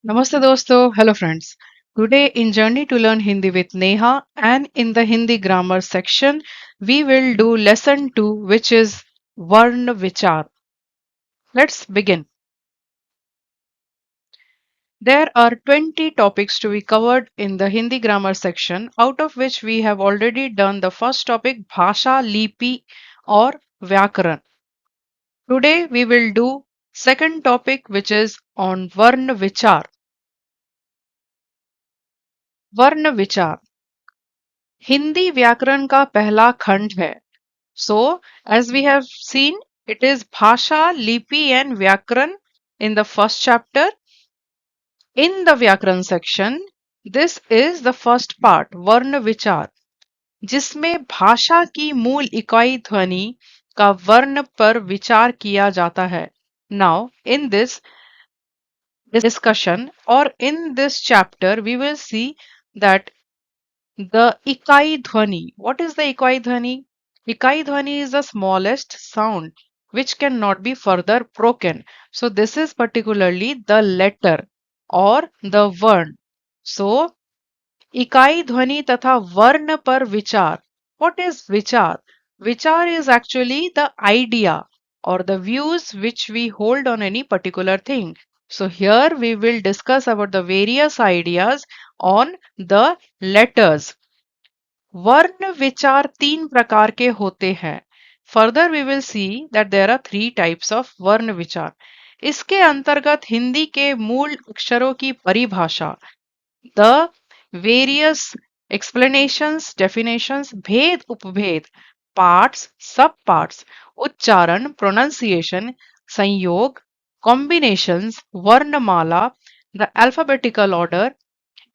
Namaste dosto, hello friends. Today in Journey to Learn Hindi with Neha and in the Hindi grammar section, we will do lesson 2 which is Varna Vichar. Let's begin. There are 20 topics to be covered in the Hindi grammar section, out of which we have already done the first topic Bhasha Lipi or Vyakaran. Today we will do second topic which is on Varna Vichar. Varna Vichar Hindi व्याकरण का पहला खंड है. So, as we have seen, it is Bhasha, Lipi and Vyakaran in the first chapter. In the Vyakaran section, this is the first part, Varna Vichar, जिसमें भाषा की मूल इकाई ध्वनि का वर्ण पर विचार किया जाता है. Now, in this discussion or in this chapter, we will see that the Ikai Dhwani. What is the Ikai Dhwani? Ikai Dhwani is the smallest sound which cannot be further broken. So this is particularly the letter or the word. So इकाई ध्वनि तथा वर्ण पर विचार. What is vichar? Vichar is actually the idea or the views which we hold on any particular thing. So here we will discuss about the various ideas on the letters. वर्ण विचार तीन प्रकार के होते हैं. Further we will see that there are three types of वर्ण विचार. इसके अंतर्गत हिंदी के मूल अक्षरों की परिभाषा, द वेरियस एक्सप्लेनेशंस, डेफिनेशंस, भेद उपभेद, पार्ट्स, सब पार्ट्स, उच्चारण, प्रोनाउंसिएशन, संयोग, कॉम्बिनेशंस, वर्णमाला, द अल्फाबेटिकल ऑर्डर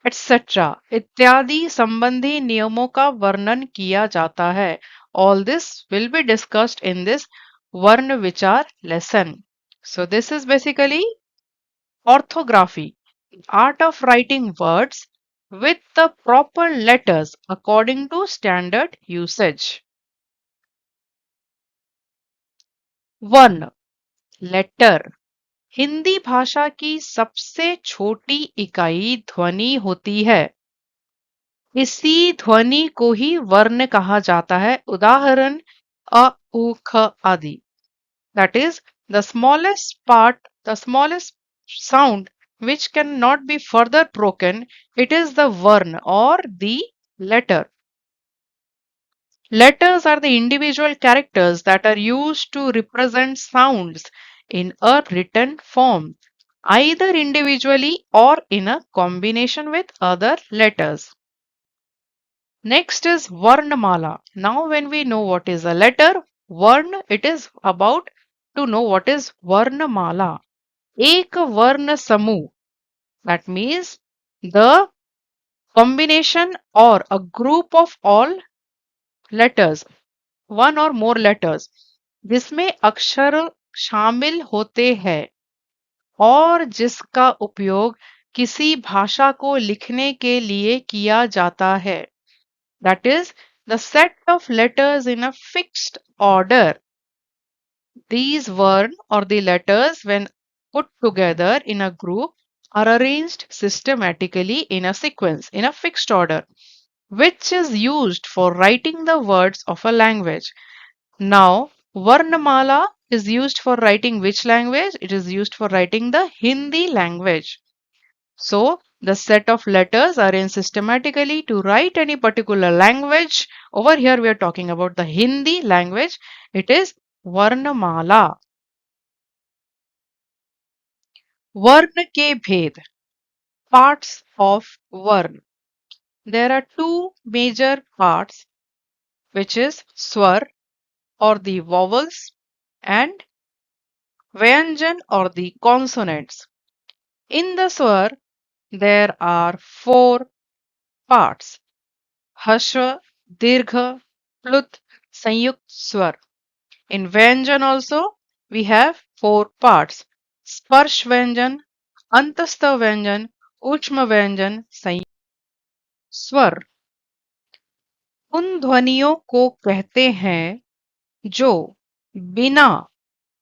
एटसेट्रा इत्यादि संबंधी नियमों का वर्णन किया जाता है. All this will be discussed in this वर्ण विचार lesson. So this is basically orthography, art of writing words with the proper letters according to standard usage. वर्ण, letter, हिंदी भाषा की सबसे छोटी इकाई ध्वनि होती है. इसी ध्वनि को ही वर्ण कहा जाता है. उदाहरण अ, उ, ख आदि. That is the smallest part, the smallest sound which cannot be further broken. It is the varn or the letter. Letters are the individual characters that are used to represent sounds in a written form, either individually or in a combination with other letters. Next is Varnamala. Now, when we know what is a letter, Varn, it is about to know what is Varnamala. Ek Varna Samu. That means the combination or a group of all letters, one or more letters, जिसमें अक्षर शामिल होते हैं और जिसका उपयोग किसी भाषा को लिखने के लिए किया जाता है. That is the set of letters in a fixed order. These words or the letters, when put together in a group, are arranged systematically in a sequence, in a fixed order, which is used for writing the words of a language. Now, Varnamala is used for writing which language? It is used for writing the Hindi language. So, the set of letters are arranged systematically to write any particular language. Over here, we are talking about the Hindi language. It is Varnamala. Varna ke bhed, parts of Varn. There are two major parts, which is Swar or the vowels and Vyanjan or the consonants. In the Swar, there are four parts: Hashva, Dirgha, Plut, Sanyukt Swar. In Vyanjan also, we have four parts: Sparsh Vyanjan, Antastha Vyanjan, Uchma Vyanjan, Sanyukt स्वर उन ध्वनियों को कहते हैं जो बिना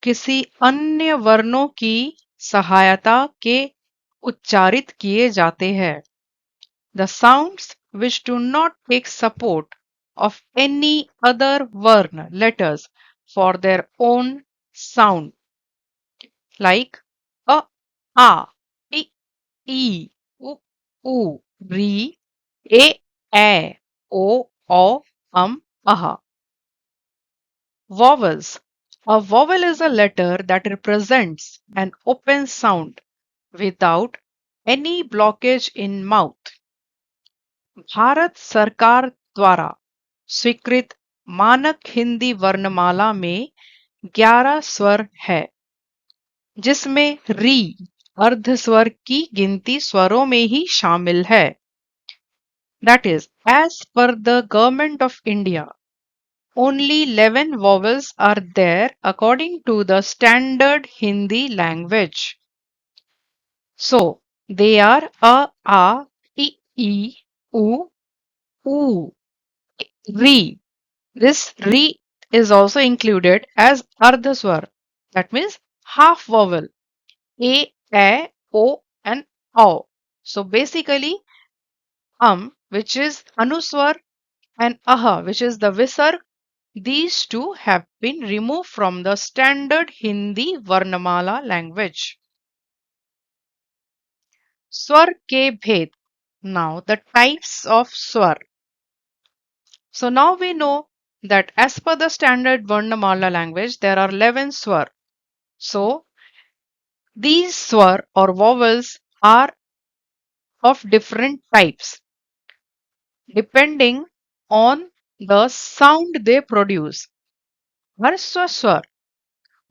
किसी अन्य वर्णों की सहायता के उच्चारित किए जाते हैं. The sounds which do not take support of any other Varna letters for their own sound, like a, I, u, ri, e, o, aha. Vowels. A vowel is a letter that represents an open sound without any blockage in mouth. Bharat सरकार द्वारा स्वीकृत मानक हिंदी वर्णमाला में 11 स्वर है, जिसमें री अर्ध स्वर की गिनती स्वरों में ही शामिल है. That is, as per the Government of India, only 11 vowels are there according to the standard Hindi language. So, they are a, I, u, ri. This re is also included as ardhaswar. That means half vowel. A, o, and o. So basically, which is anuswar, and aha, which is the visarg, these two have been removed from the standard Hindi Varnamala language. Swar ke bhed. Now the types of swar. So now we know that as per the standard Varnamala language, there are 11 swar. So these swar or vowels are of different types depending on the sound they produce. हर्स्व स्वर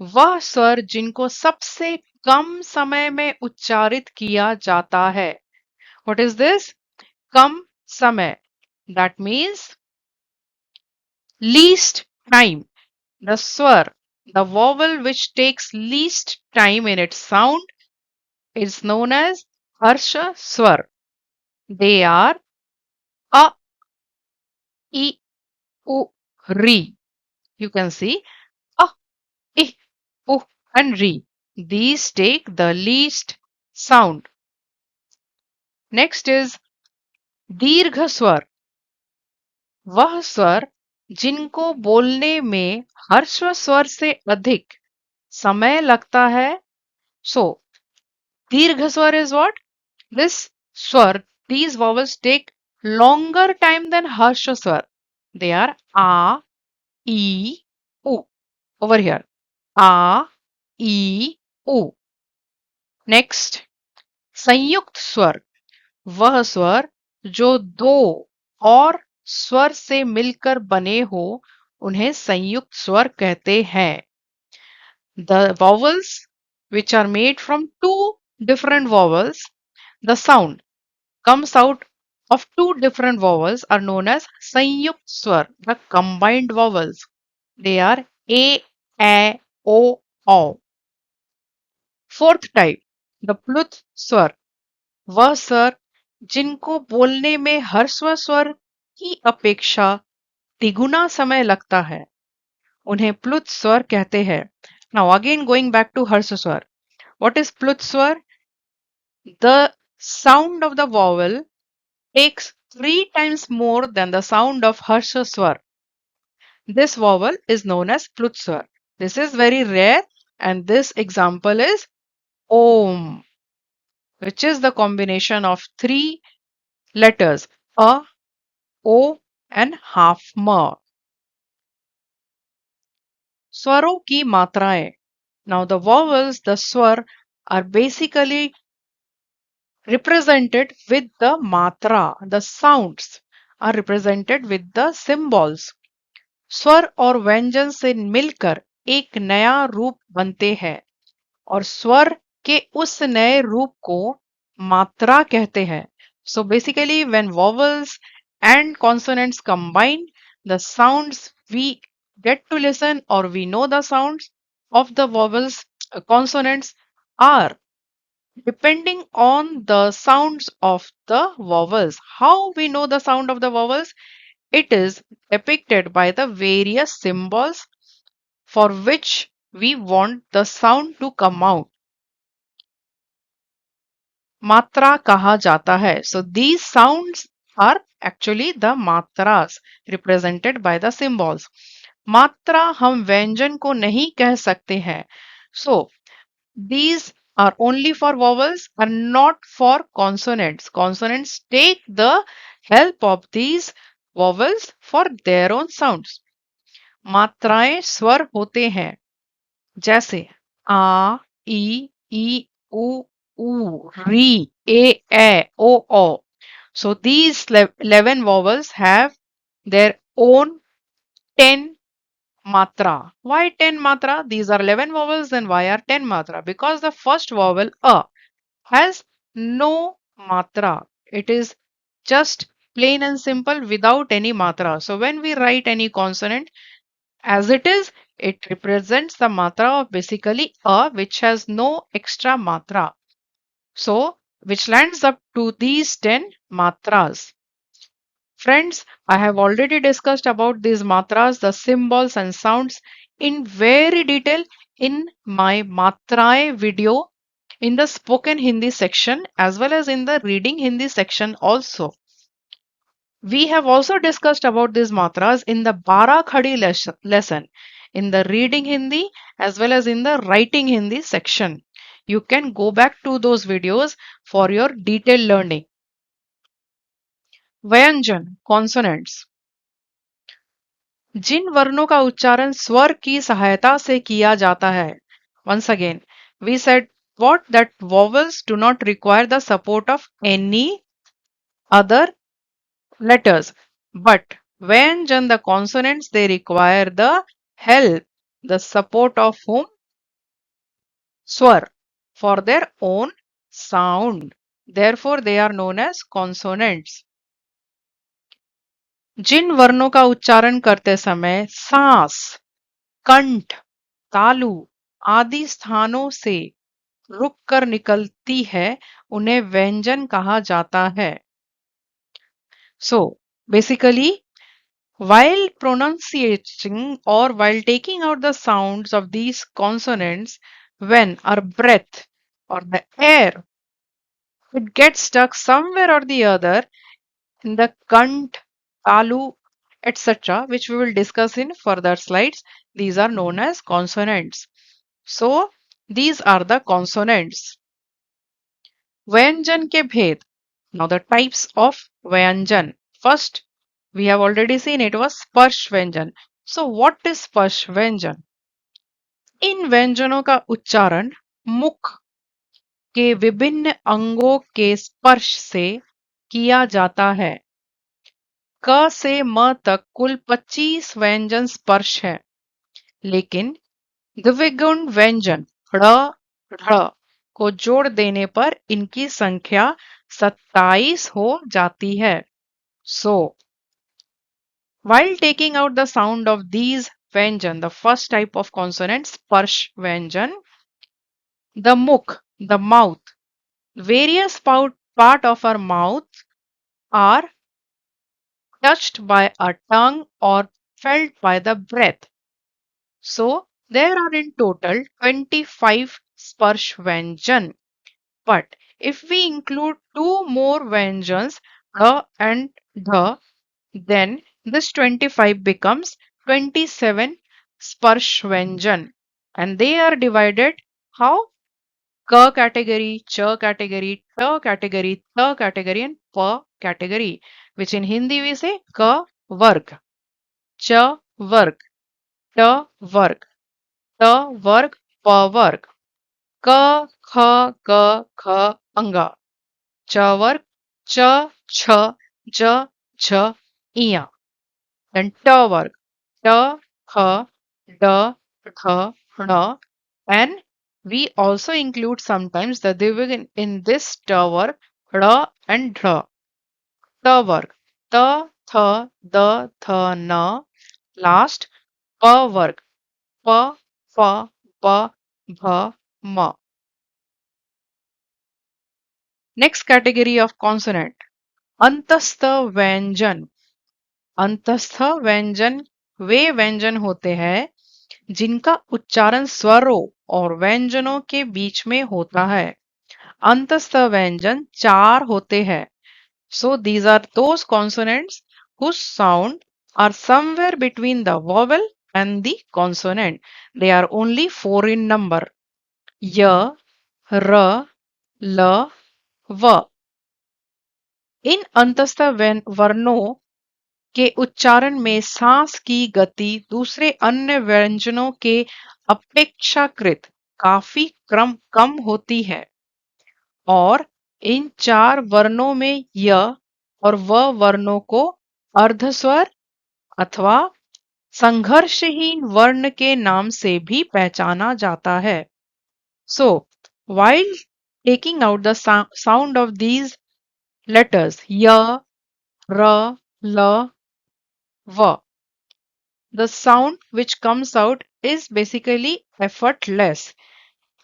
वह स्वर जिनको सबसे कम समय में उच्चारित किया जाता है. What is this? कम समय. That means least time. The swar, the vowel which takes least time in its sound, is known as harsha swar. They are a, I, u, ri. You can see a, I, u, and ri. These take the least sound. Next is दीर्घ स्वर. वह स्वर जिनको बोलने में हर्स्व स्वर से अधिक समय लगता है. So, दीर्घ स्वर is what? This swar, these vowels take longer time than harsha swar. They are a, I, u. Over here. A, I, u. Next, संयुक्त स्वर. वह स्वर जो दो और स्वर से मिलकर बने हो उन्हें संयुक्त स्वर कहते हैं. The vowels which are made from two different vowels, the sound comes out of two different vowels are known as संयुक्त स्वर, the combined vowels. They are a, o. Fourth type, the प्लुत स्वर. वह स्वर जिनको बोलने में ह्रस्व स्वर की अपेक्षा तिगुना समय लगता है उन्हें प्लुत स्वर कहते हैं. Now again going back to harsha swar. What is plut swar? The sound of the vowel takes 3 times more than the sound of harsha swar. This vowel is known as plut swar. This is very rare and this example is om, which is the combination of 3 letters a, o, and half ma. Swaro ki matraएं. Now the vowels, the swar, are basically represented with the matra. The sounds are represented with the symbols. स्वर और व्यंजन से मिलकर एक नया रूप बनते हैं और स्वर के उस नए रूप को मात्रा कहते हैं. So basically when vowels and consonants combine, the sounds we get to listen or we know the sounds of the vowels, consonants are depending on the sounds of the vowels. How we know the sound of the vowels? It is depicted by the various symbols for which we want the sound to come out. मात्रा कहा जाता है. So these sounds are actually the matras represented by the symbols. मात्रा हम व्यंजन को नहीं कह सकते हैं. So these are only for vowels and not for consonants. Consonants take the help of these vowels for their own sounds. मात्राएं स्वर होते हैं जैसे आ, ई, उ, री, ओ. So these 11 vowels have their own 10 matra. Why 10 matra? These are 11 vowels, then why are 10 matra? Because the first vowel a has no matra. It is just plain and simple without any matra. So when we write any consonant as it represents the matra of basically a which has no extra matra. So which lands up to these 10 matras. Friends, I have already discussed about these matras, the symbols and sounds in very detail in my Matrae video in the spoken Hindi section as well as in the reading Hindi section also. We have also discussed about these matras in the Bara Khadi lesson in the reading Hindi as well as in the writing Hindi section. You can go back to those videos for your detailed learning. Vyanjan, consonants. जिन वर्णों का उच्चारण स्वर की सहायता से किया जाता है. Once again, we said what that vowels do not require the support of any other letters. But Vyanjan, the consonants, they require the help, the support of whom? Swar for their own sound. Therefore, they are known as consonants. जिन वर्णों का उच्चारण करते समय सांस, कंठ, तालु आदि स्थानों से रुक कर निकलती है उन्हें व्यंजन कहा जाता है. So basically while pronunciating or while taking out the sounds of these consonants, when our breath or the air it gets stuck somewhere or the other in the kant, talu, etc., which we will discuss in further slides, these are known as consonants. So these are the consonants. Vyanjan ke bhed. Now the types of Vyanjan. First, we have already seen it was Sparsh Vyanjan. So what is Sparsh Vyanjan? इन व्यंजनों का उच्चारण मुख के विभिन्न अंगों के स्पर्श से किया जाता है. क से म तक कुल 25 व्यंजन स्पर्श है, लेकिन द्विगुण व्यंजन ढ़ ढ को जोड़ देने पर इनकी संख्या 27 हो जाती है. So, while taking out the sound of these Vyanjan, the first type of consonant, Sparsh Vyanjan, the mukh, the mouth, various part of our mouth are touched by a tongue or felt by the breath. So, there are in total 25 Sparsh Vyanjan. But if we include two more Vyanjans, and dha, then this 25 becomes 27 Sparsh Vyanjan. And they are divided how? K category, Ch category, T category, Th category and P category, which in Hindi we say K varg, Ch varg, T varg, T varg, P varg, K, Kh, G, Kh, Anga, Ch varg, Ch, Ch, J, Jh, Iya. Then T varg, T, Th, D, Th, Ḥ, and we also include sometimes the divig in this T varg, Ḥ and Dhr. T varg, T, Th, D, Th, N. Last, P varg, P, F, P, Bh, M. Next category of consonant, Antastha Vyanjan. अंतस्थ व्यंजन वे व्यंजन होते हैं जिनका उच्चारण स्वरों और व्यंजनों के बीच में होता है. अंतस्थ व्यंजन 4 होते हैं. So these are those consonants whose sound are somewhere between the vowel and the consonant. They are only 4 in number. Y, R, L, V. इन अंतस्थ वर्णों के उच्चारण में सांस की गति दूसरे अन्य व्यंजनों के अपेक्षाकृत काफी कम होती है और इन 4 वर्णों में य और व वर्णों को अर्धस्वर अथवा संघर्षहीन वर्ण के नाम से भी पहचाना जाता है. So, while taking out the sound of these letters y, r, l, v, the sound which comes out is basically effortless.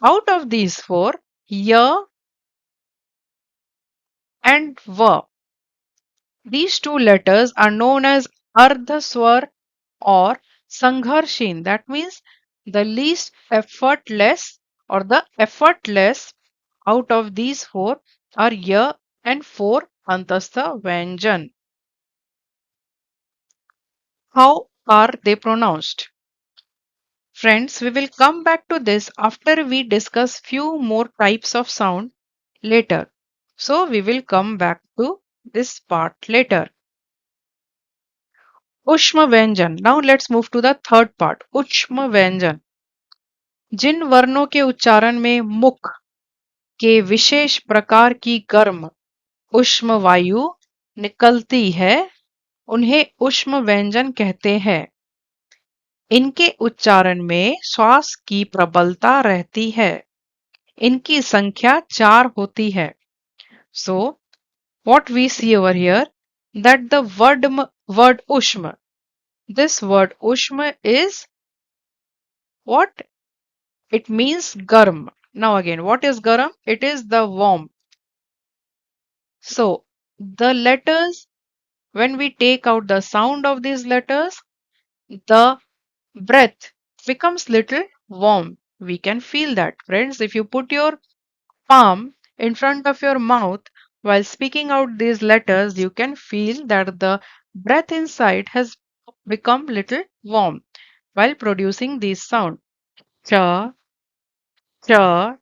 Out of these four, y and v, these two letters are known as ardhaswar or sangharshin. That means the least effortless or the effortless out of these four are y and 4 antastha vyanjan. How are they pronounced? Friends, we will come back to this after we discuss few more types of sound later. So we will come back to this part later. Ushma Vyanjan. Now let's move to the third part. Ushma Vyanjan. जिन वर्णों के उच्चारण में मुख के विशेष प्रकार की गर्म उष्म वायु निकलती है उन्हें उष्म व्यंजन कहते हैं. इनके उच्चारण में श्वास की प्रबलता रहती है. इनकी संख्या 4 होती है. So, what we see over here that the word ushma, this word ushma is what? It means garm. Now again, what is garam? It is the warm. So, the letters, when we take out the sound of these letters, the breath becomes little warm. We can feel that. Friends, if you put your palm in front of your mouth while speaking out these letters, you can feel that the breath inside has become little warm while producing these sound. Cha, cha,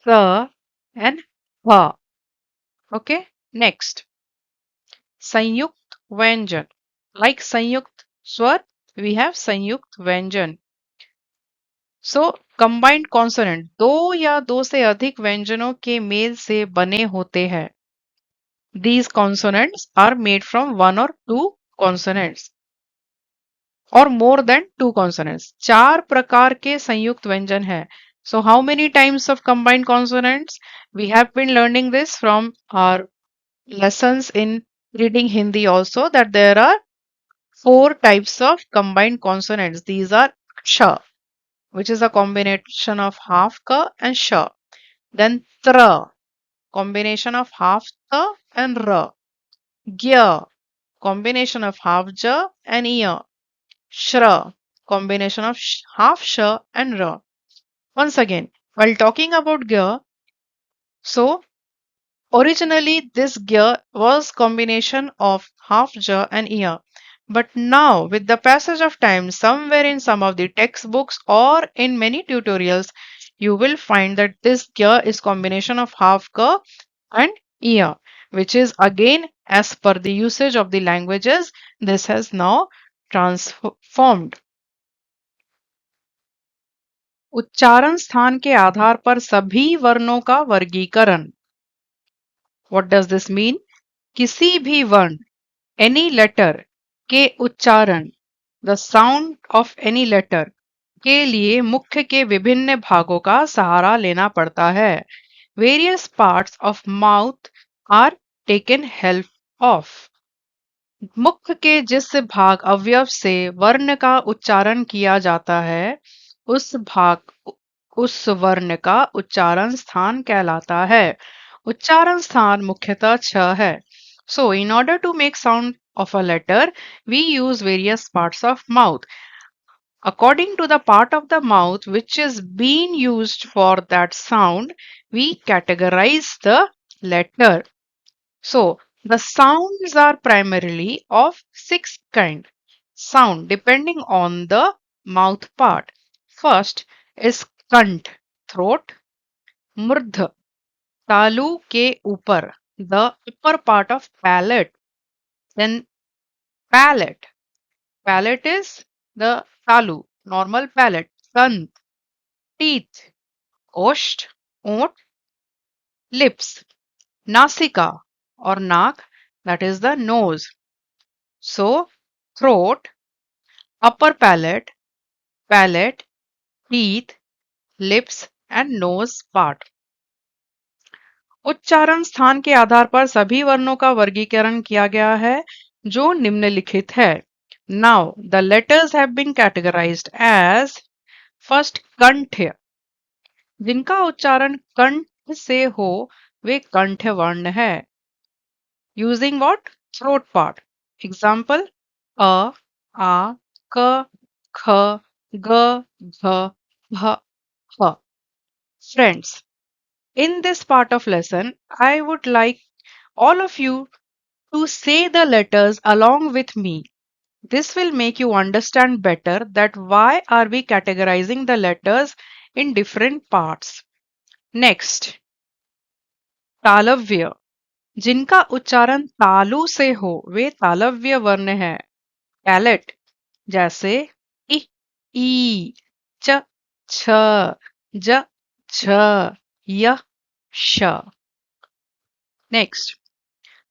sa, and ha. Okay, next. Sanyukt Vyanjan. Like Sanyukt Swar, we have Sanyukt Vyanjan. So, combined consonant दो या दो से अधिक व्यंजनों के mail से बने होते हैं. These consonants are made from one or two consonants or more than two consonants. 4 प्रकार के संयुक्त व्यंजन हैं. So how many types of combined consonants? We have been learning this from our lessons in reading Hindi also that there are 4 types of combined consonants. These are ksha, which is a combination of half ka and sha. Then tra, combination of half ta and ra. Gya, combination of half ja and ya. Shra, combination of half sh and ra. Once again, while talking about gya, so originally this gya was combination of half ja and ya. But now with the passage of time, somewhere in some of the textbooks or in many tutorials, you will find that this gya is combination of half ka and ya, which is again as per the usage of the languages, this has now transformed. उच्चारण स्थान के आधार पर सभी वर्णों का वर्गीकरण. What does this mean? किसी भी वर्ण, any letter के उच्चारण, the sound of any letter के लिए मुख्य के विभिन्न भागों का सहारा लेना पड़ता है. Various parts of mouth are taken help of. मुख के जिस भाग अवयव से वर्ण का उच्चारण किया जाता है उस वर्ण का उच्चारण स्थान कहलाता है. उच्चारण स्थान मुख्यतः 6 है. So in order to make sound of a letter, we use various parts of mouth. According to the part of the mouth which is being used for that sound, we categorize the letter. So, the sounds are primarily of six kind sound depending on the mouth part. First is kant, throat, murdh, talu ke upar, the upper part of palate. Then palate. Palate is the talu, normal palate. Tant, teeth, osht, oat, lips, nasika or nak, that is the nose. So, throat, upper palate, palate, teeth, lips and nose part. उच्चारण स्थान के आधार पर सभी वर्णों का वर्गीकरण किया गया है जो निम्नलिखित है. Now the letters have been categorized as first कंठ्य. जिनका उच्चारण कंठ से हो वे कंठ वर्ण है. Using what? Throat part. Example: a, a, k, kh, g, gh, bh, h. Friends, in this part of lesson, I would like all of you to say the letters along with me. This will make you understand better that why are we categorizing the letters in different parts. Next, तालव्य. जिनका उच्चारण तालु से हो वे तालव्य वर्ण है. Palette, जैसे इ, ई, च, छ, ज, झ, य, श. नेक्स्ट,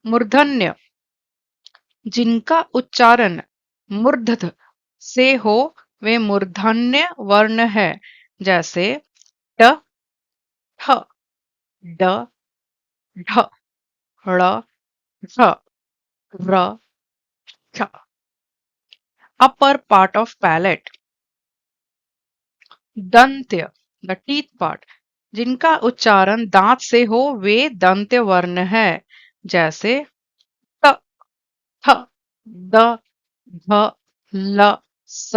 मूर्धन्य. जिनका उच्चारण मूर्धध से हो वे मूर्धन्य वर्ण है. जैसे ट, ठ, ड, ढ, ड़, ढ़, र, ठ. Upper part of palate. दंत्य, the teeth part. जिनका उच्चारण दांत से हो वे दंत्य वर्ण है. जैसे ट, थ, द, ध, ल, स.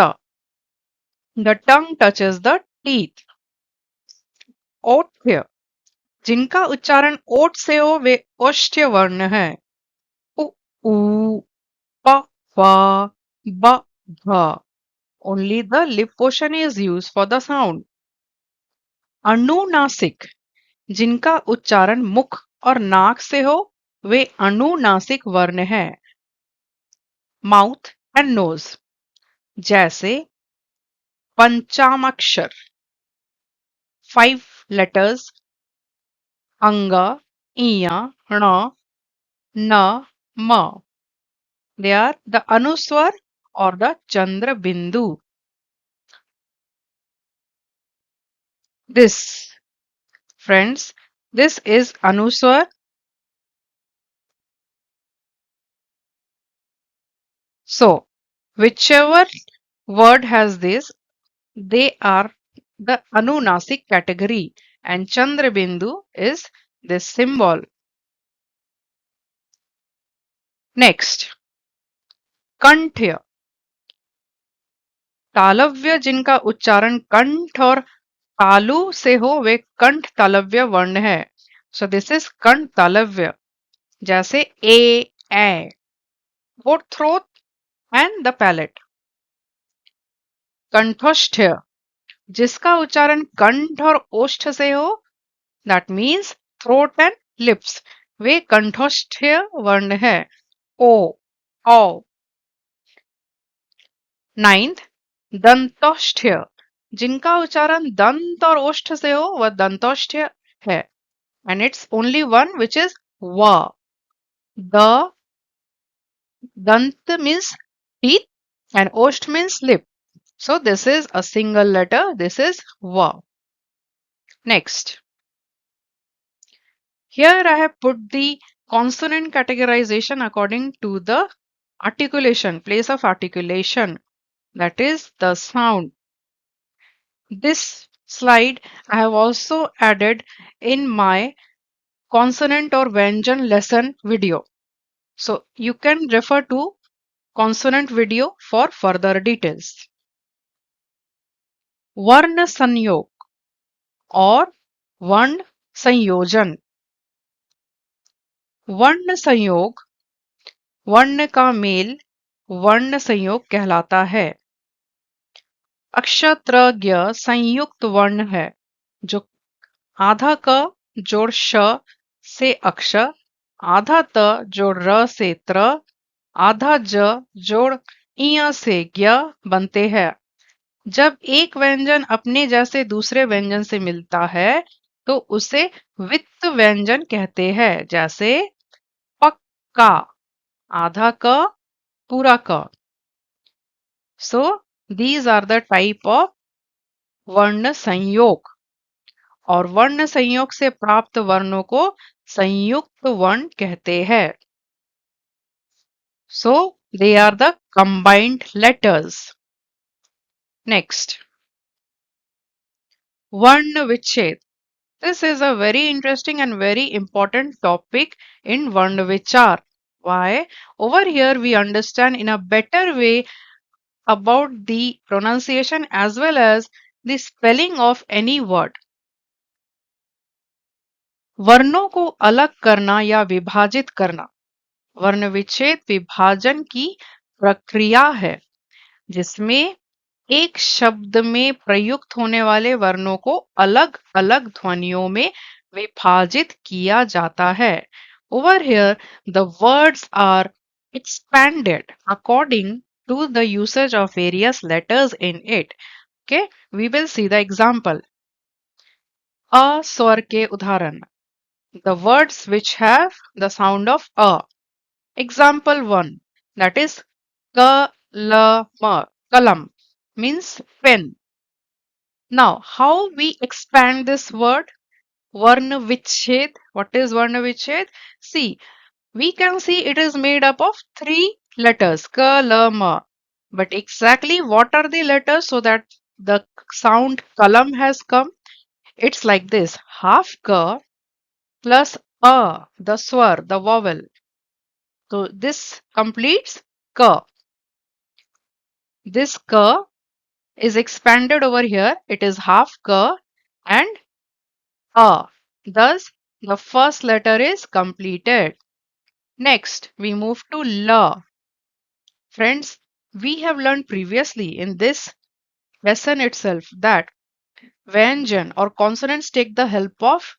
The tongue touches the teeth. ओठ्य. जिनका उच्चारण ओठ से हो वे ओष्ठ्य वर्ण है. उ, ऊ, प, फ, ब, भ. Only the lip portion is used for the sound. अनुनासिक. जिनका उच्चारण मुख और नाक से हो वे अनुनासिक वर्ण है. Mouth and nose. जैसे पंचामक्षर 5 letters अंगा, इया, ण, न, म. They are the anuswar or the chandra bindu. This, friends, this is anuswar. So, whichever word has this, they are the Anunasik category and Chandrabindu is this symbol. Next, Kanthya. तालव्य जिनका उच्चारण कंठ और तालु से हो वे कंठ तालव्य वर्ण है. So this is कंठ तालव्य. जैसे ए, both throat and the palate. कंठोष्ठ्य. जिसका उच्चारण कंठ और ओष्ठ से हो, that means throat and lips, वे कंठोष्ठ्य वर्ण है. ओ, औ. नाइन्थ, दंतोष्ठ्य. जिनका उच्चारण दंत और ओष्ठ से हो वह दंतोष्ठ्य है. And it's only one which is व. The dant means teeth and osht means lip. So this is a single letter. This is va. Next. Here I have put the consonant categorization according to the articulation, place of articulation, that is the sound. This slide I have also added in my consonant or Vyanjan lesson video. So you can refer to consonant video for further details. वर्ण संयोग और वर्ण संयोजन। वर्ण संयोग, वर्ण का mail वर्ण संयोग कहलाता है। अक्षत्रज्ञ संयुक्त वर्ण है, जो आधा क जोड़ श से अक्ष, आधा त जोड़ र से त्र, आधा ज जोड़ इय से ज्ञ बनते हैं। जब एक व्यंजन अपने जैसे दूसरे व्यंजन से मिलता है तो उसे वित्त व्यंजन कहते हैं। जैसे पक्का, आधा क पूरा क। So these are the type of वर्ण संयोग, और वर्ण संयोग से प्राप्त वर्णों को संयुक्त वर्ण कहते हैं। So they are the combined letters. Next, वर्ण विच्छेद. This is a very interesting and very important topic in Varnavichar. Why? Over here we understand in a better way about the pronunciation as well as the spelling of any word. वर्णों को अलग करना या विभाजित करना वर्ण विच्छेद विभाजन की प्रक्रिया है, जिसमें एक शब्द में प्रयुक्त होने वाले वर्णों को अलग अलग ध्वनियों में विभाजित किया जाता है। Over here, the words are expanded according to the usage of various letters in it. Okay, we will see the example. अ स्वर के उदाहरण. The words which have the sound of a. Example 1, that is kalama. Kalam means pen. Now, how we expand this word? Varna vichhed. What is Varna vichhed? See, we can see it is made up of three letters, ka, la, ma. But exactly what are the letters so that the sound kalam has come? It's like this: half ka plus a, the swar, the vowel. So this completes ka. This ka is expanded over here. It is half ka and a. Thus, the first letter is completed. Next, we move to la. Friends, we have learned previously in this lesson itself that vyanjan or consonants take the help of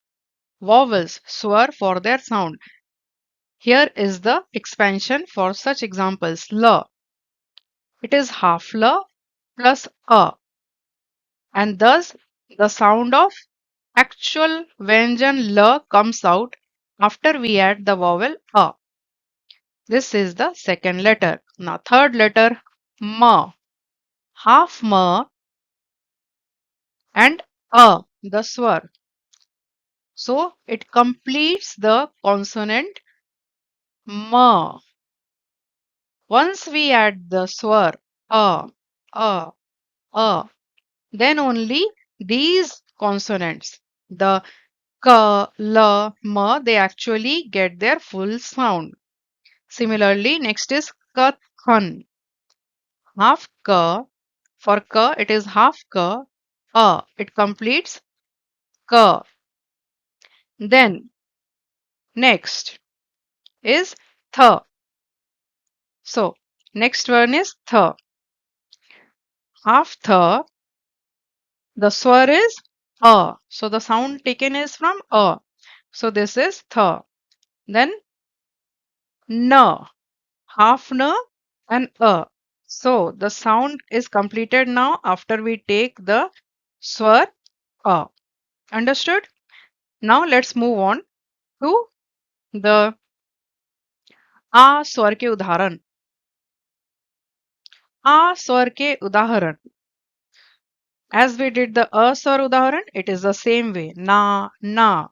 vowels, swar, for their sound. Here is the expansion for such examples. La. It is half la plus a, and thus the sound of actual vyanjan la comes out after we add the vowel a. This is the second letter. Now third letter ma. Half ma and a, the swar. So it completes the consonant ma. Once we add the swar a, a, then only these consonants, the ka, la, ma, they actually get their full sound. Similarly, next is kathan. Half ka, for ka it is half ka, a, it completes ka. Then next is tha. So next one is tha. Half tha, the swar is a. So the sound taken is from a. So this is tha. Then na. Half na and a. So the sound is completed now after we take the swar a. Understood? Now let's move on to the आ स्वर के उदाहरण. आ स्वर के उदाहरण. As we did the a swar udaharan, it is the same way. Na, na.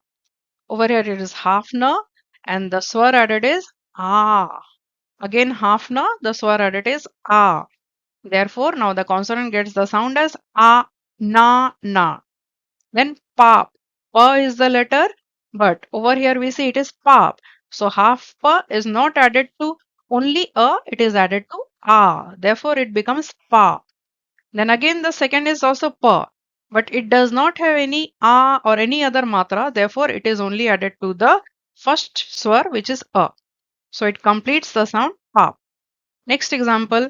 Over here it is half na and the swar added is ah. Again half na, the swar added is ah. Therefore, now the consonant gets the sound as a, na, na. Then pap. Pa is the letter, but over here we see it is pap. So half pa is not added to only a, it is added to a. Therefore, it becomes pa. Then again the second is also pa. but it does not have any a or any other matra. Therefore, it is only added to the first swar, which is a. So it completes the sound a. Next example,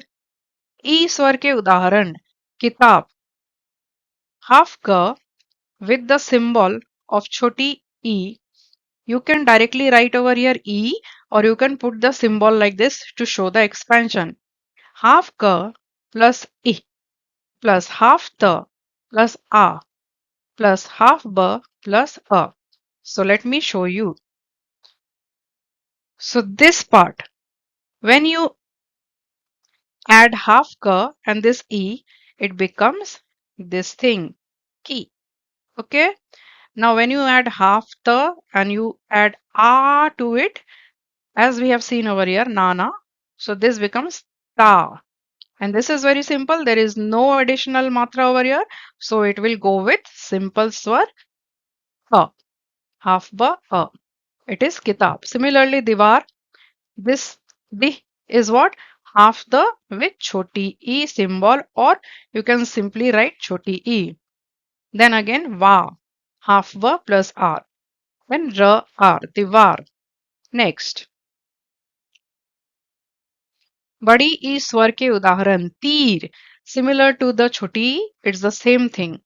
ई स्वर के उदाहरण किताब, half ka with the symbol of choti e. You can directly write over here e, or you can put the symbol like this to show the expansion. Half ka plus I plus half ta plus a plus half ba plus a. So let me show you. So this part, when you add half ka and this e, it becomes this thing, ki. Okay. Now when you add half the and you add a to it, as we have seen over here, nana. So this becomes ta. And this is very simple. There is no additional matra over here. So it will go with simple swar a. Half ba a. It is kitab. Similarly, diwar. This di is what? Half the with choti e symbol, or you can simply write choti e. Then again va. Half va plus r. Then ra r. Diwar. Next. बड़ी ई स्वर के उदाहरण तीर, similar to the छोटी ई, it's the same thing.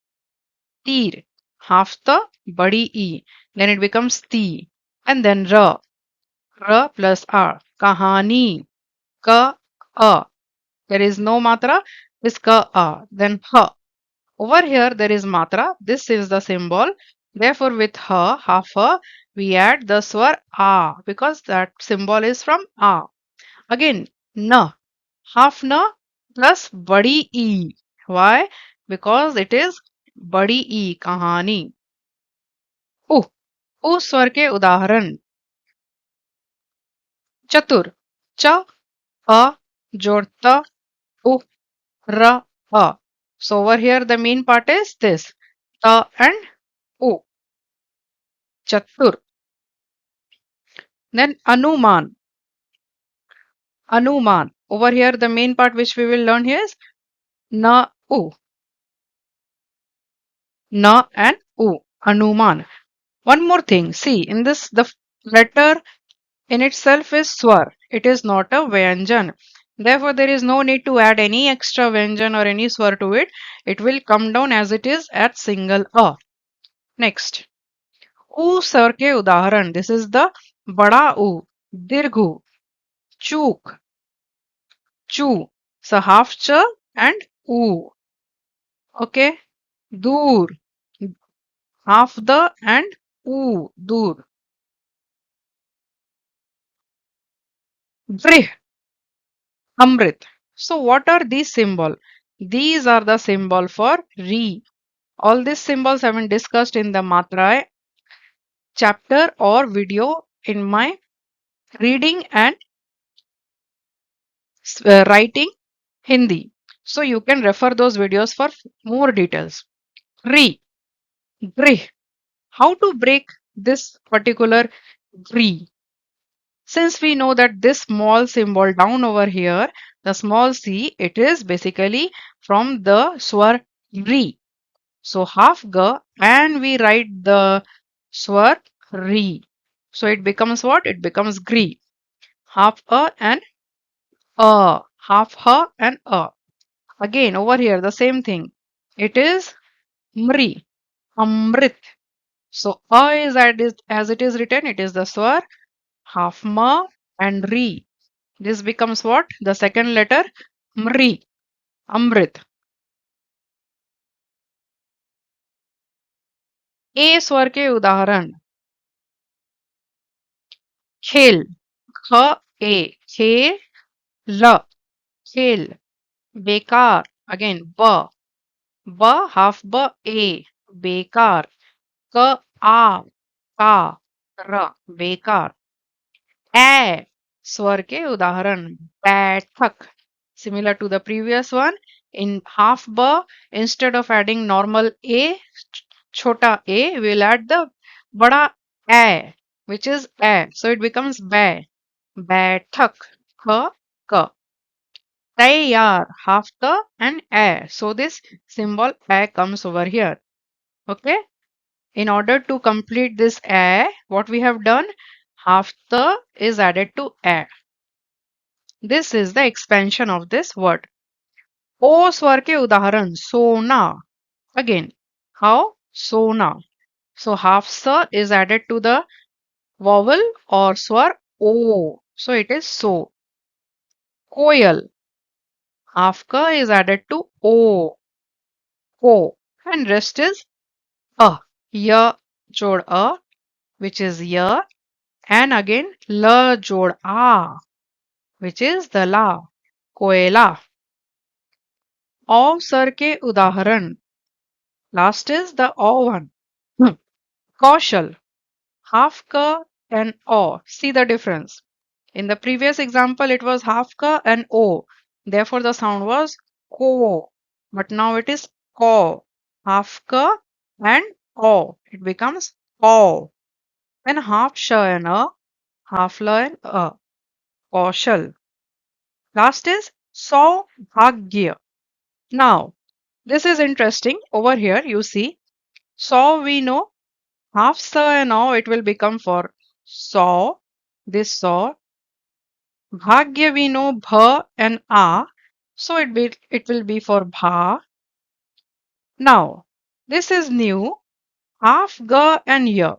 तीर, half the बड़ी e, then it becomes ती, and then r plus r, कहानी, ka a, there is no matra, this ka a, then ha. Over here there is matra, this is the symbol, therefore with ha, half a, we add the swar a, because that symbol is from a. Again, na. Half na plus badi e. Why? Because it is badi e, कहानी. उ उ स्वर के उदाहरण चतुर, च a जोड़ त उ र a. So over here the main part is this, ta and u, chatur. Then anuman, anuman. Over here the main part which we will learn here is na u, na and u, anuman. One more thing, see in this the letter in itself is swar. It is not a vyanjan. Therefore, there is no need to add any extra vyanjan or any swar to it. It will come down as it is at single a. Next, u स्वर के उदाहरण. This is the बड़ा u, dirghu, chuk, chu. So half ch and u. Okay, dur, half the and u, dur. Vrih, amrit. So what are these symbol? These are the symbol for re. All these symbols have been discussed in the Matra chapter or video in my reading and writing Hindi. So you can refer those videos for more details. Re, grih. How to break this particular re? Since we know that this small symbol down over here, the small c, it is basically from the swar re. So half ga and we write the swar re. So it becomes what? It becomes gri. Half a and a. Half ha and a. Again over here the same thing. It is mri. Amrit. So a is as it is written. It is the swar. Half ma and re. This becomes what? The second letter mri. Amrit. ए स्वर के उदाहरण खेल, ख ए, खेल, खेल. बेकार, again b half b a, बेकार. क आ, का, र, बेकार. ए स्वर के उदाहरण बैठक, similar to the previous one. In half b, instead of adding normal a, chota a, we'll add the bada a, which is a. So it becomes बैठक, ख, क. तैयार, half the and a. So this symbol a comes over here. Okay. In order to complete this a, what we have done? Half the is added to a. This is the expansion of this word. O स्वर के उदाहरण सोना. Again, how? Sona. So half sa is added to the vowel or swar o. So it is so. Koyal. Half ka is added to o. Ko. And rest is a. Ya jod a, which is ya. And again la jod a, which is the la. Koela. अवसर के उदाहरण. Last is the o one. Kaushal. Half ka and o. See the difference. In the previous example, it was half ka and o. Therefore, the sound was ko. But now it is ko. Half ka and o. It becomes ko. Then half sha and a. Half la and a. Kaushal. Last is saubhagya. Now, this is interesting. Over here, you see, saw we know half sa and o. It will become for saw. This saw. Bhagya we know bha and a, so it will be for bha. Now, this is new. Half ga and ya.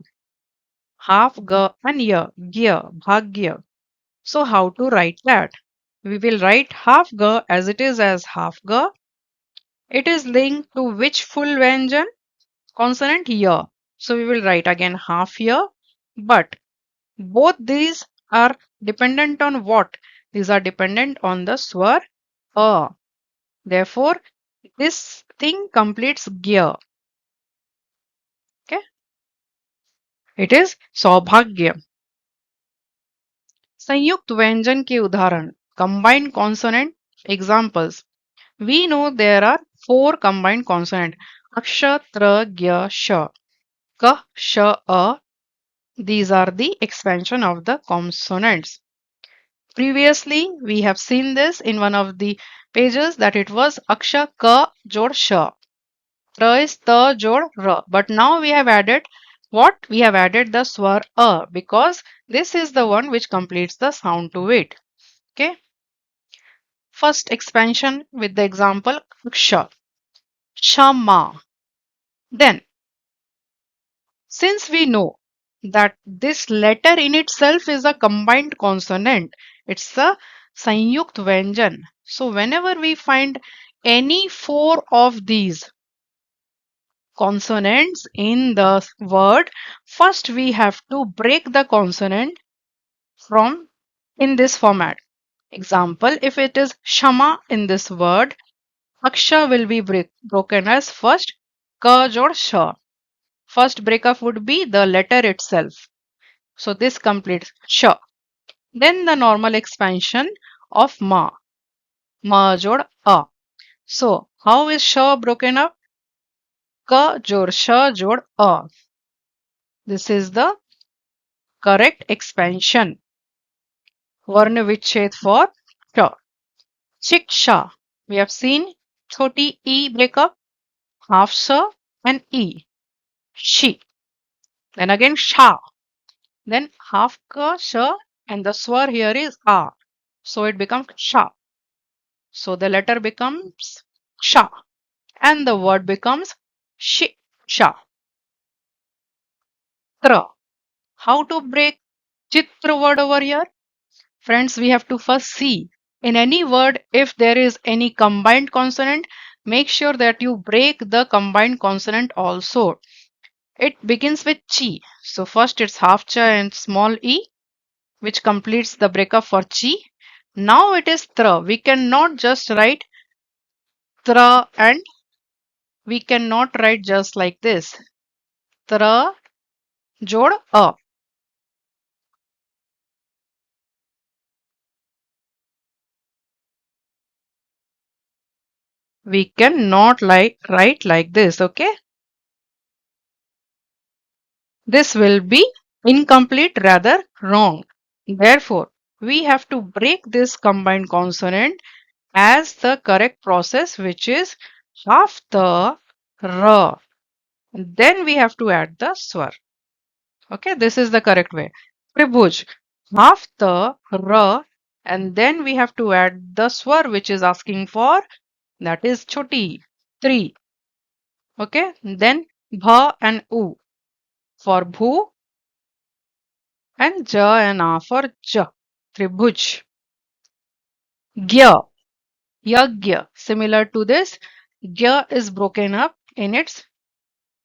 Half ga and ya. Gya, bhagya. So how to write that? We will write half ga as it is as half ga. It is linked to which full vyanjan? Consonant ya. So we will write again half ya. But both these are dependent on what? These are dependent on the swar a. Therefore, this thing completes gear. Okay, it is saubhagya. संयुक्त व्यंजन के उदाहरण. Combined consonant examples. We know there are four combined consonant. Aksha, tra, gya, sha. Ka, sha, a. These are the expansion of the consonants. Previously, we have seen this in one of the pages that it was aksha, ka, jod, sha. Ra is ta jod ra. But now we have added what? We have added the swar a because this is the one which completes the sound to it. Okay. First expansion with the example ksha. Shama. Then, since we know that this letter in itself is a combined consonant, it's a sanyukt vyanjan. So whenever we find any four of these consonants in the word, first we have to break the consonant from in this format. Example, if it is shama in this word, aksha will be broken as first kaj or sha. First breakup would be the letter itself. So this completes sha. Then the normal expansion of ma. Ma jod a. So how is sha broken up? Ka jod sha jod a. This is the correct expansion. Varna Vichhed for sha. Shiksha. We have seen choti e breakup, half sha and e. Shi. Then again sha. Then half ka sha and the swar here is a. So it becomes sha. So the letter becomes sha and the word becomes shiksha. Tra. How to break chitra word over here? Friends, we have to first see in any word if there is any combined consonant, make sure that you break the combined consonant also. It begins with chi. So first it's half cha and small e, which completes the breakup for chi. Now it is tra. We cannot just write tra and we cannot write just like this. Tra jod a. We cannot write like this, okay? This will be incomplete, rather wrong. Therefore, we have to break this combined consonant as the correct process, which is half the ra. Then we have to add the swar. Okay, this is the correct way. Tribhuj, half the ra, and then we have to add the swar which is asking for, that is choti, 3. Okay, then bha and u for bhu, and ja and a for ja. Tribhuj. Gya, yagya. Similar to this, gya is broken up in its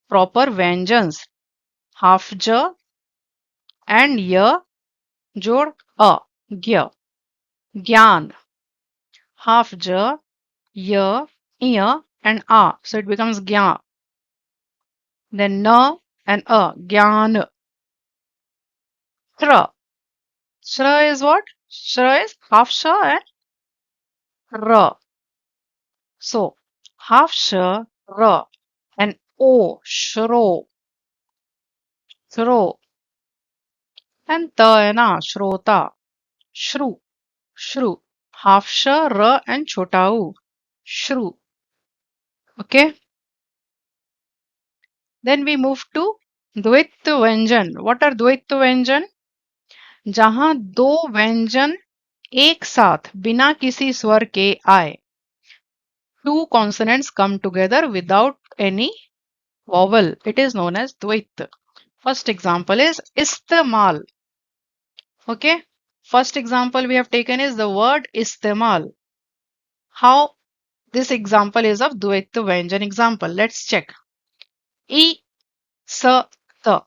proper vyanjans. Half ja and ya jod a. Gya. Gyan. Half ja, ya, ya and a. So it becomes gya. Then na and a. Gyan. Shra. Shra is what? Shra is half sha and ra. So half sha, ra and o. Shro. Shro. And ta and a. Shrota. Shru. Shru. Half sha, ra and chota u. Shru. Okay. Then we move to द्वित व्यंजन. What are द्वित व्यंजन? जहां दो व्यंजन एक साथ बिना किसी स्वर के आए. Two consonants come together without any vowel. It is known as द्वित. First example is istemal. Okay. First example we have taken is the word istemal. How this example is of द्वैत व्यंजन example. Let's check. I, sa, ta.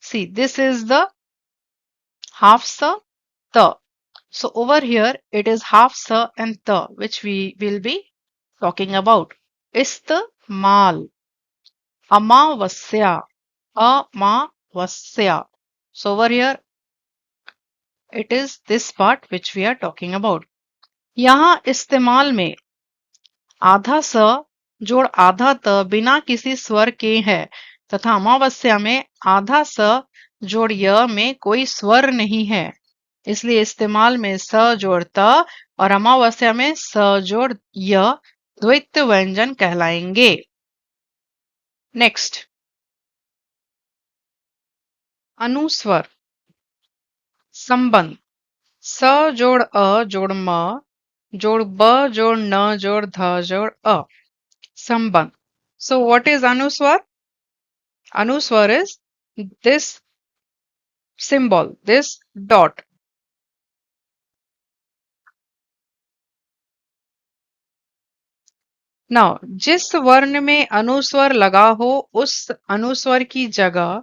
See, this is the half sa, ta. So over here it is half sa and ta which we will be talking about. Istemal. Amavasya. Amavasya. So over here it is this part which we are talking about. यहाँ इस्तेमाल में आधा स जोड़ आधा त बिना किसी स्वर के है, तथा अमावस्या में आधा स जोड़ य में कोई स्वर नहीं है. इसलिए इस्तेमाल में स जोड़ त और अमावस्या में स जोड़ य द्वित व्यंजन कहलाएंगे. नेक्स्ट, अनुस्वर. संबंध. स जोड़ अ जोड़ म जोड़ ब जोड़ न जोड़ ध जोड़ अ. संबंध. So what is anuswar? Anuswar is this symbol, this dot. Now, जिस वर्ण में अनुस्वर लगा हो उस अनुस्वर की जगह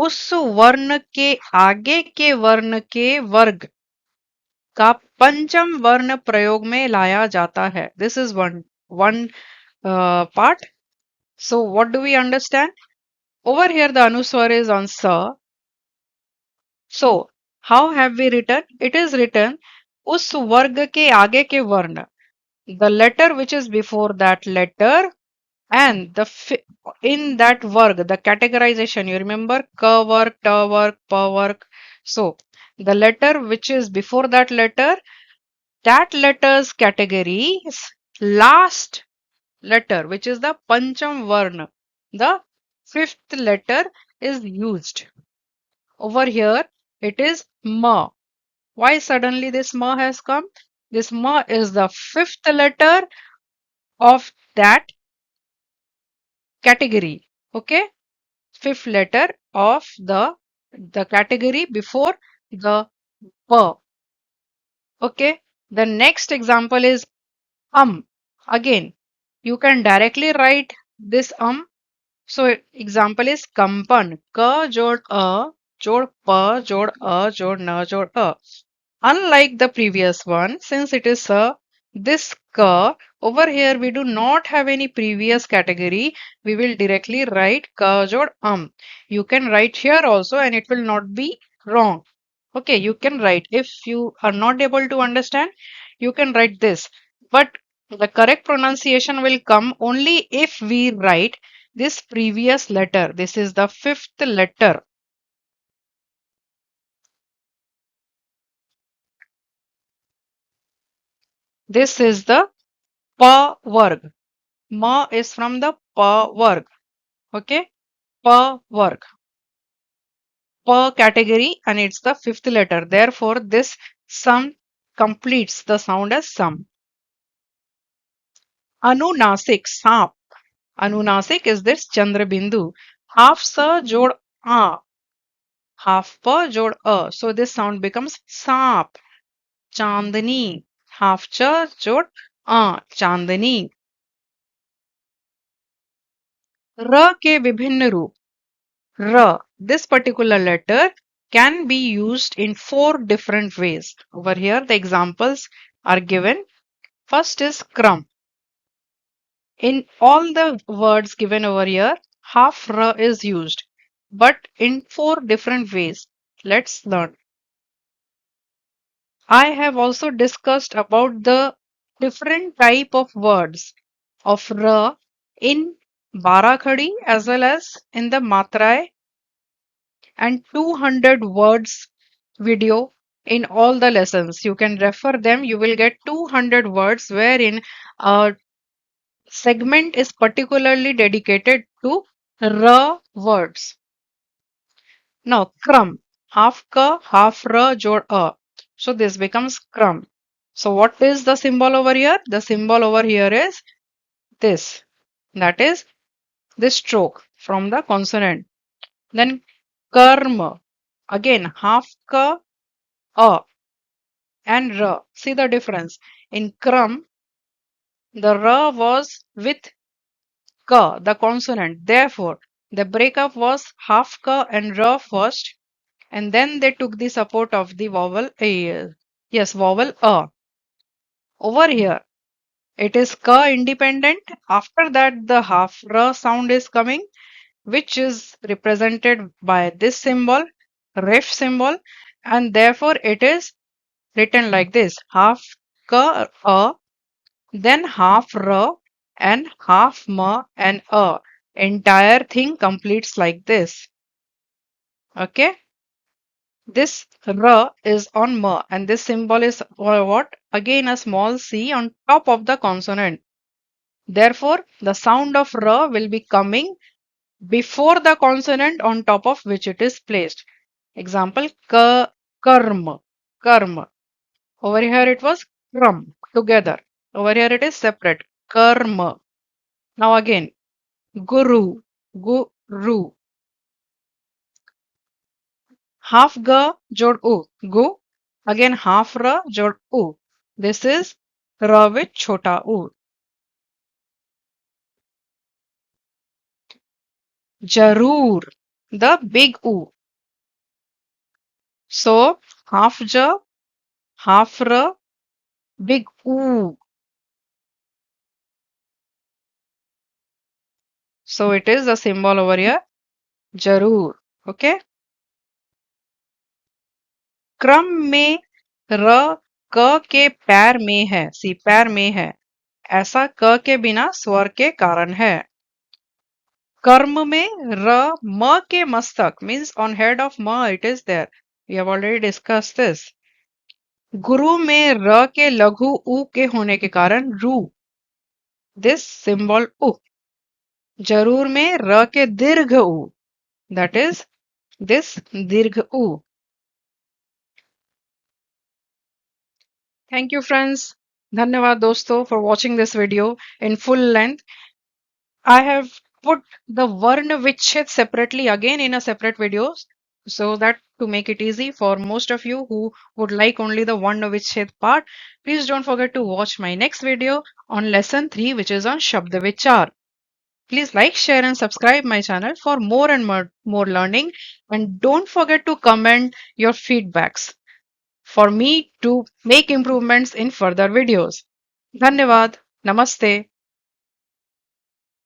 उस वर्ण के आगे के वर्ण के वर्ग का पंचम वर्ण प्रयोग में लाया जाता है. This is one part. So what do we understand? Over here the anuswar is on sa. So how have we written? It is written उस वर्ग के आगे के वर्ण, the letter which is before that letter, and in that work, the categorization, you remember ka work, ta work, pa work. So the letter which is before that letter's categories last letter, which is the pancham varna, the fifth letter is used. Over here it is ma. Why suddenly this ma has come? This ma is the fifth letter of that category. Okay, fifth letter of the category before the pa. Okay, the next example is again you can directly write this so example is kampan. Ka jod a jod pa jod a jod na jod a. Unlike the previous one, since it is this ka, over here we do not have any previous category. We will directly write ka jod You can write here also and it will not be wrong. Okay, you can write. If you are not able to understand, you can write this. But the correct pronunciation will come only if we write this previous letter. This is the fifth letter. This is the pa varg. Ma is from the per work. Okay, per work, per category, and it's the fifth letter. Therefore, this sum completes the sound as sum. Anunasik, सांप. Anunasik is this Chandra Bindu. Half sa jod a, half pa jod a. So this sound becomes saap. Chandani, half cha jod a, Chandani. र के विभिन्न रूप. R, this particular letter can be used in four different ways. Over here, the examples are given. First is crumb. In all the words given over here, half R is used, but in four different ways. Let's learn. I have also discussed about the different type of words of R in Barakhadi as well as in the Matrai and 200 words video in all the lessons. You can refer them. You will get 200 words wherein a segment is particularly dedicated to ra words. Now, crumb. Half ka, half ra, jod a. So this becomes crumb. So what is the symbol over here? The symbol over here is this. That is this stroke from the consonant. Then karma. Again, half ka, a and ra. See the difference. In crumb, the ra was with ka, the consonant. Therefore, the breakup was half ka and ra first, and then they took the support of the vowel a. Yes, vowel a. Over here, it is ka independent. After that, the half ra sound is coming, which is represented by this symbol, ref symbol, and therefore it is written like this: half ka a, then half r and half ma and a. Entire thing completes like this. Okay, this r is on ma, and this symbol is what? Again a small c on top of the consonant. Therefore, the sound of r will be coming before the consonant on top of which it is placed. Example, ka, karma, karma. Over here it was kram, together. Over here it is separate, karma. Now again, guru, guru. Half ga jod u, gu. Again half ra jod u. This is ra with chota u. Jarur, the big u. So half ja, half ra, big u. So it is the symbol over here, jarur. Okay. क्रम में र क के पैर में है, सी पैर में है, ऐसा क के बिना स्वर के कारण है. कर्म में र म के मस्तक means on head of ma it is there. We have already discussed this. गुरु में र के लघु उ के होने के कारण रू, this symbol उ. जरूर में र के दीर्घ उ, that is this दीर्घ उ. Thank you friends. धन्यवाद दोस्तों for watching this video in full length. I have put the Varna Vichhet separately again in a separate video so that to make it easy for most of you who would like only the Varna Vichhet part, please don't forget to watch my next video on lesson 3 which is on Shabda Vichar. Please like, share and subscribe my channel for more and more learning, and don't forget to comment your feedbacks for me to make improvements in further videos. Dhanyavad. Namaste.